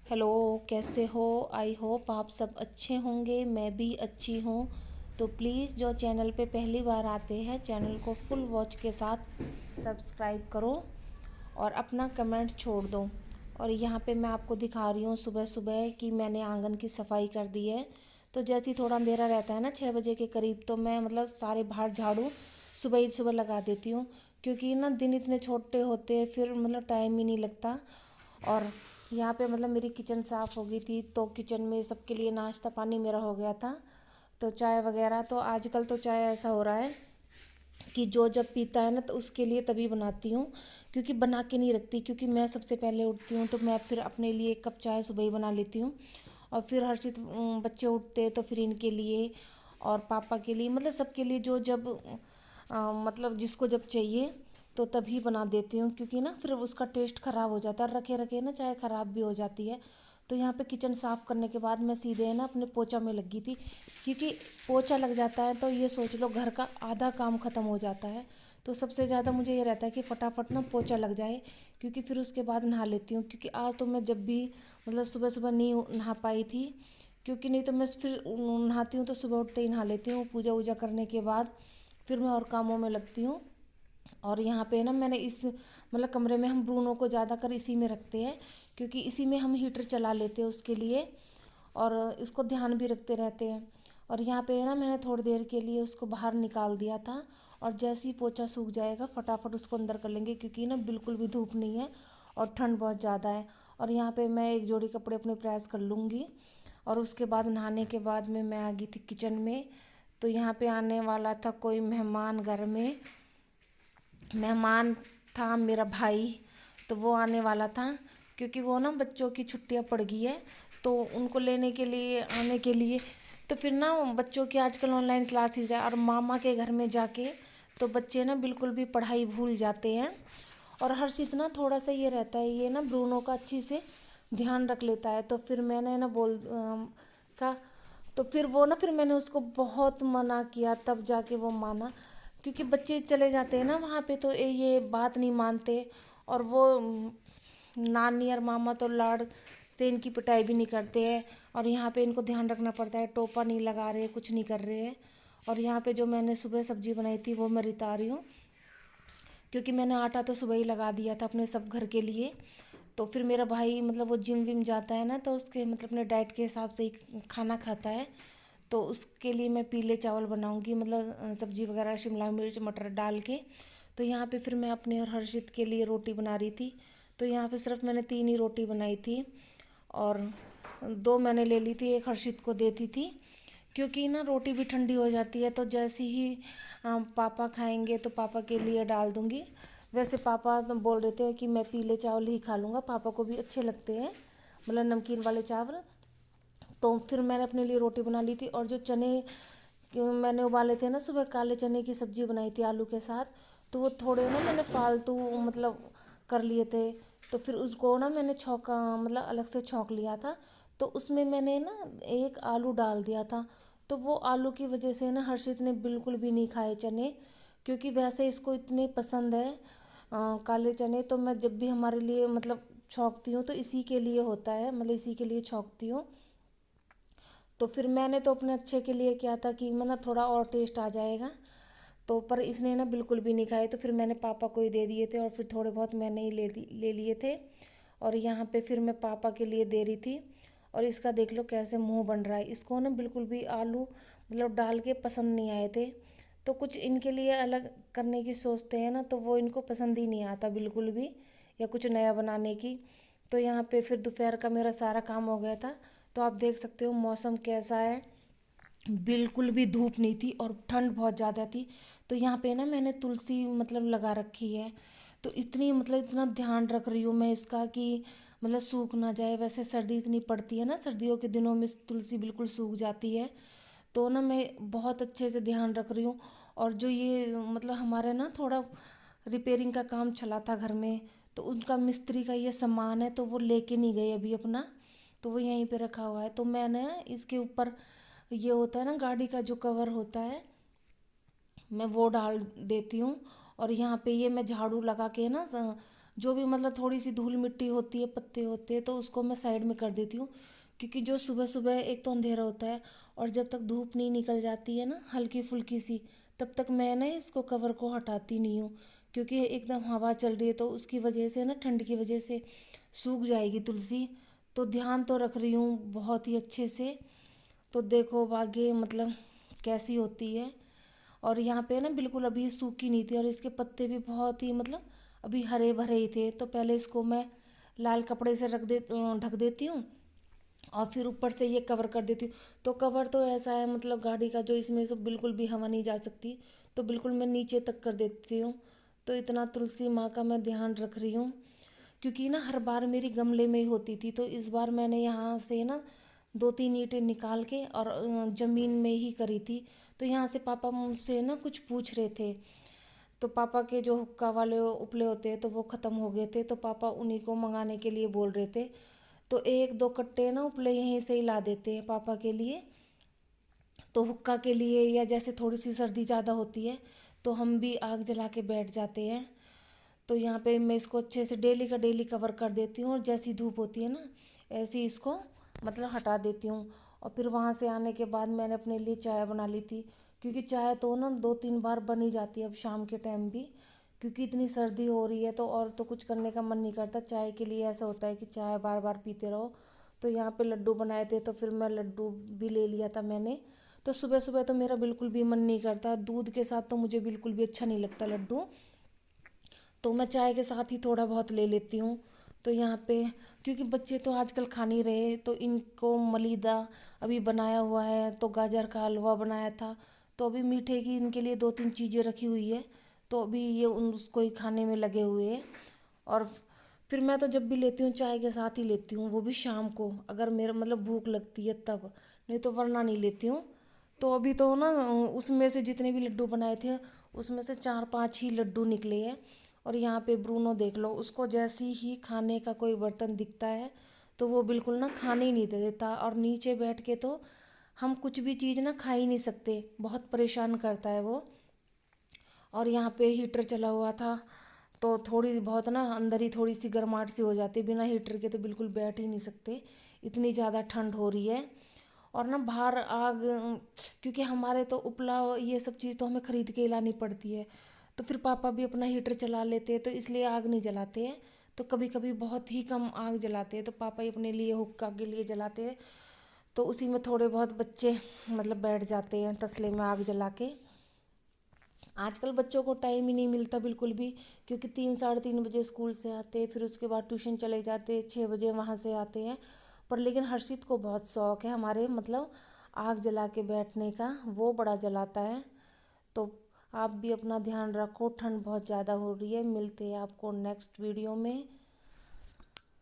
Hello, कैसे हो? I hope आप सब अच्छे होंगे। मैं भी अच्छी हूँ। तो प्लीज़ जो चैनल पे पहली बार आते हैं, चैनल को फुल वॉच के साथ सब्सक्राइब करो और अपना कमेंट छोड़ दो। और यहाँ पे मैं आपको दिखा रही हूँ सुबह सुबह कि मैंने आंगन की सफाई कर दी है। तो जैसे ही थोड़ा अंधेरा रहता है ना, 6 बजे के करीब, तो मैं सारे बाहर झाड़ू सुबह ही सुबह लगा देती हूँ। क्योंकि ना दिन इतने छोटे होते हैं, फिर टाइम ही नहीं लगता। और यहाँ पे मेरी किचन साफ़ हो गई थी, तो किचन में सबके लिए नाश्ता पानी मेरा हो गया था। तो चाय वगैरह, तो आजकल तो चाय ऐसा हो रहा है कि जो जब पीता है ना, तो उसके लिए तभी बनाती हूँ। क्योंकि बना के नहीं रखती, क्योंकि मैं सबसे पहले उठती हूँ, तो मैं फिर अपने लिए एक कप चाय सुबह ही बना लेती हूँ। और फिर हर्षित बच्चे उठते हैं, तो फिर इनके लिए और पापा के लिए, सबके लिए जो जब जिसको जब चाहिए तो तभी बना देती हूँ। क्योंकि ना फिर उसका टेस्ट ख़राब हो जाता है, रखे रखे ना चाय ख़राब भी हो जाती है। तो यहाँ पे किचन साफ़ करने के बाद मैं सीधे ना अपने पोछा में लगी थी। क्योंकि पोछा लग जाता है तो ये सोच लो घर का आधा काम ख़त्म हो जाता है। तो सबसे ज़्यादा मुझे ये रहता है कि फटाफट ना पोछा लग जाए। क्योंकि फिर उसके बाद नहा लेती हूँ। क्योंकि आज तो मैं जब भी सुबह सुबह नहीं नहा पाई थी। क्योंकि नहीं तो मैं फिर नहाती हूँ तो सुबह उठते ही नहा लेती हूँ, पूजा वूजा करने के बाद फिर मैं और कामों में लगती हूँ। और यहाँ पे ना मैंने इस कमरे में हम ब्रूनो को ज़्यादातर इसी में रखते हैं। क्योंकि इसी में हम हीटर चला लेते हैं उसके लिए, और इसको ध्यान भी रखते रहते हैं। और यहाँ पे ना मैंने थोड़ी देर के लिए उसको बाहर निकाल दिया था। और जैसे ही पोछा सूख जाएगा फटाफट उसको अंदर कर लेंगे, क्योंकि ना बिल्कुल भी धूप नहीं है और ठंड बहुत ज़्यादा है। और यहाँ पे मैं एक जोड़ी कपड़े अपने प्रेस कर लूँगी। और उसके बाद नहाने के बाद में मैं आ गई थी किचन में। तो यहाँ पे आने वाला था कोई मेहमान घर में। मेहमान था मेरा भाई, तो वो आने वाला था। क्योंकि वो ना बच्चों की छुट्टियां पड़ गई है, तो उनको लेने के लिए आने के लिए, तो फिर ना बच्चों की आजकल ऑनलाइन क्लासेस है, और मामा के घर में जाके तो बच्चे ना बिल्कुल भी पढ़ाई भूल जाते हैं। और हर्षित ना थोड़ा सा ये रहता है, ये ना ब्रूनो का अच्छी से ध्यान रख लेता है। तो फिर मैंने ना का तो फिर वो ना फिर मैंने उसको बहुत मना किया, तब जाके वो माना। क्योंकि बच्चे चले जाते हैं ना वहाँ पे, तो ये बात नहीं मानते। और वो नानी और मामा तो लाड़ से इनकी पिटाई भी नहीं करते हैं। और यहाँ पे इनको ध्यान रखना पड़ता है, टोपा नहीं लगा रहे, कुछ नहीं कर रहे हैं। और यहाँ पे जो मैंने सुबह सब्जी बनाई थी वो मैं रिता रही हूँ। क्योंकि मैंने आटा तो सुबह ही लगा दिया था अपने सब घर के लिए। तो फिर मेरा भाई वो जिम विम जाता है ना, तो उसके अपने डाइट के हिसाब से ही खाना खाता है। तो उसके लिए मैं पीले चावल बनाऊंगी, सब्जी वगैरह शिमला मिर्च मटर डाल के। तो यहाँ पे फिर मैं अपने और हर्षित के लिए रोटी बना रही थी। तो यहाँ पे सिर्फ मैंने 3 ही रोटी बनाई थी, और 2 मैंने ले ली थी, एक हर्षित को देती थी। क्योंकि ना रोटी भी ठंडी हो जाती है, तो जैसे ही पापा खाएंगे तो पापा के लिए डाल दूंगी। वैसे पापा तो बोल रहे थे कि मैं पीले चावल ही खा लूँगा, पापा को भी अच्छे लगते हैं नमकीन वाले चावल। तो फिर मैंने अपने लिए रोटी बना ली थी। और जो चने मैंने उबाले थे ना सुबह, काले चने की सब्जी बनाई थी आलू के साथ। तो वो थोड़े ना मैंने फालतू कर लिए थे। तो फिर उसको ना मैंने छौंका, अलग से छौंक लिया था। तो उसमें मैंने ना एक आलू डाल दिया था। तो वो आलू की वजह से ना हर्षित ने बिल्कुल भी नहीं खाए चने। क्योंकि वैसे इसको इतने पसंद है काले चने। तो मैं जब भी हमारे लिए छौंकती हूँ तो इसी के लिए होता है, इसी के लिए छौंकती हूँ। तो फिर मैंने तो अपने अच्छे के लिए किया था कि थोड़ा और टेस्ट आ जाएगा। तो पर इसने ना बिल्कुल भी नहीं खाए। तो फिर मैंने पापा को ही दे दिए थे, और फिर थोड़े बहुत मैंने ही ले लिए थे। और यहाँ पे फिर मैं पापा के लिए दे रही थी। और इसका देख लो कैसे मुंह बन रहा है। इसको ना बिल्कुल भी आलू डाल के पसंद नहीं आए थे। तो कुछ इनके लिए अलग करने की सोचते हैं ना, तो वो इनको पसंद ही नहीं आता बिल्कुल भी, या कुछ नया बनाने की। तो यहाँ पे फिर दोपहर का मेरा सारा काम हो गया था। तो आप देख सकते हो मौसम कैसा है, बिल्कुल भी धूप नहीं थी और ठंड बहुत ज़्यादा थी। तो यहाँ पे ना मैंने तुलसी लगा रखी है। तो इतनी इतना ध्यान रख रही हूँ मैं इसका कि सूख ना जाए। वैसे सर्दी इतनी पड़ती है ना, सर्दियों के दिनों में तुलसी बिल्कुल सूख जाती है। तो ना मैं बहुत अच्छे से ध्यान रख रही हूँ। और जो ये हमारे ना थोड़ा रिपेयरिंग का काम चला था घर में, तो उनका मिस्त्री का ये सामान है, तो वो लेके नहीं गए अभी अपना। तो वो यहीं पे रखा हुआ है। तो मैंने इसके ऊपर ये होता है ना गाड़ी का जो कवर होता है, मैं वो डाल देती हूँ। और यहाँ पे ये मैं झाड़ू लगा के ना जो भी मतलब थोड़ी सी धूल मिट्टी होती है, पत्ते होते हैं, तो उसको मैं साइड में कर देती हूँ। क्योंकि जो सुबह सुबह एक तो अंधेरा होता है, और जब तक धूप नहीं निकल जाती है ना हल्की फुल्की सी, तब तक मैं ना इसको कवर को हटाती नहीं हूँ। क्योंकि एकदम हवा चल रही है तो उसकी वजह से ना, ठंड की वजह से सूख जाएगी तुलसी। तो ध्यान तो रख रही हूँ बहुत ही अच्छे से। तो देखो आगे मतलब कैसी होती है। और यहाँ पे ना बिल्कुल अभी सूखी नहीं थी, और इसके पत्ते भी बहुत ही मतलब अभी हरे भरे ही थे। तो पहले इसको मैं लाल कपड़े से ढक देती हूँ, और फिर ऊपर से ये कवर कर देती हूँ। तो कवर तो ऐसा है मतलब गाड़ी का, जो इसमें से बिल्कुल भी हवा नहीं जा सकती, तो बिल्कुल मैं नीचे तक कर देती हूँ। तो इतना तुलसी माँ का मैं ध्यान रख रही हूँ। क्योंकि ना हर बार मेरी गमले में ही होती थी, तो इस बार मैंने यहाँ से ना 2-3 ईंटें निकाल के और ज़मीन में ही करी थी। तो यहाँ से पापा मुझसे ना कुछ पूछ रहे थे। तो पापा के जो हुक्का वाले उपले होते हैं तो वो ख़त्म हो गए थे, तो पापा उन्हीं को मंगाने के लिए बोल रहे थे। तो 1-2 कट्टे ना उपले यहीं से ही ला देते हैं पापा के लिए। तो हुक्का के लिए, या जैसे थोड़ी सी सर्दी ज़्यादा होती है तो हम भी आग जला के बैठ जाते हैं। तो यहाँ पे मैं इसको अच्छे से डेली का डेली कवर कर देती हूँ, और जैसी धूप होती है ना ऐसी इसको मतलब हटा देती हूँ। और फिर वहाँ से आने के बाद मैंने अपने लिए चाय बना ली थी। क्योंकि चाय तो ना 2-3 बार बनी जाती है अब शाम के टाइम भी। क्योंकि इतनी सर्दी हो रही है तो और तो कुछ करने का मन नहीं करता, चाय के लिए ऐसा होता है कि चाय बार बार पीते रहो। तो यहाँ पे लड्डू बनाए थे तो फिर मैं लड्डू भी ले लिया था मैंने। तो सुबह सुबह तो मेरा बिल्कुल भी मन नहीं करता, दूध के साथ तो मुझे बिल्कुल भी अच्छा नहीं लगता लड्डू। तो मैं चाय के साथ ही थोड़ा बहुत ले लेती हूँ। तो यहाँ पे क्योंकि बच्चे तो आजकल खा नहीं रहे, तो इनको मलीदा अभी बनाया हुआ है, तो गाजर का हलवा बनाया था। तो अभी मीठे की इनके लिए 2-3 चीज़ें रखी हुई है, तो अभी ये उन उसको ही खाने में लगे हुए हैं। और फिर मैं तो जब भी लेती हूँ चाय के साथ ही लेती हूँ, वो भी शाम को, अगर मेरा मतलब भूख लगती है तब, नहीं तो वरना नहीं लेती हूँ। तो अभी तो ना उसमें से जितने भी लड्डू बनाए थे उसमें से 4-5 ही लड्डू निकले हैं। और यहाँ पे ब्रूनो देख लो, उसको जैसी ही खाने का कोई बर्तन दिखता है तो वो बिल्कुल ना खाने ही नहीं देता, और नीचे बैठ के तो हम कुछ भी चीज़ ना खा ही नहीं सकते, बहुत परेशान करता है वो। और यहाँ पे हीटर चला हुआ था, तो थोड़ी बहुत ना अंदर ही थोड़ी सी गर्माहट सी हो जाती है, बिना हीटर के तो बिल्कुल बैठ ही नहीं सकते, इतनी ज़्यादा ठंड हो रही है। और ना बाहर आग, क्योंकि हमारे तो उपला ये सब चीज़ तो हमें ख़रीद के ही लानी पड़ती है। तो फिर पापा भी अपना हीटर चला लेते हैं, तो इसलिए आग नहीं जलाते हैं। तो कभी कभी बहुत ही कम आग जलाते हैं, तो पापा ही अपने लिए हुक्का के लिए जलाते हैं। तो उसी में थोड़े बहुत बच्चे मतलब बैठ जाते हैं तसले में आग जला के। आजकल बच्चों को टाइम ही नहीं मिलता बिल्कुल भी। क्योंकि 3-3:30 बजे स्कूल से आते, फिर उसके बाद ट्यूशन चले जाते, 6 बजे वहाँ से आते हैं। पर लेकिन हर्षित को बहुत शौक है हमारे मतलब आग जला के बैठने का, वो बड़ा जलाता है। तो आप भी अपना ध्यान रखो, ठंड बहुत ज़्यादा हो रही है। मिलते हैं आपको नेक्स्ट वीडियो में।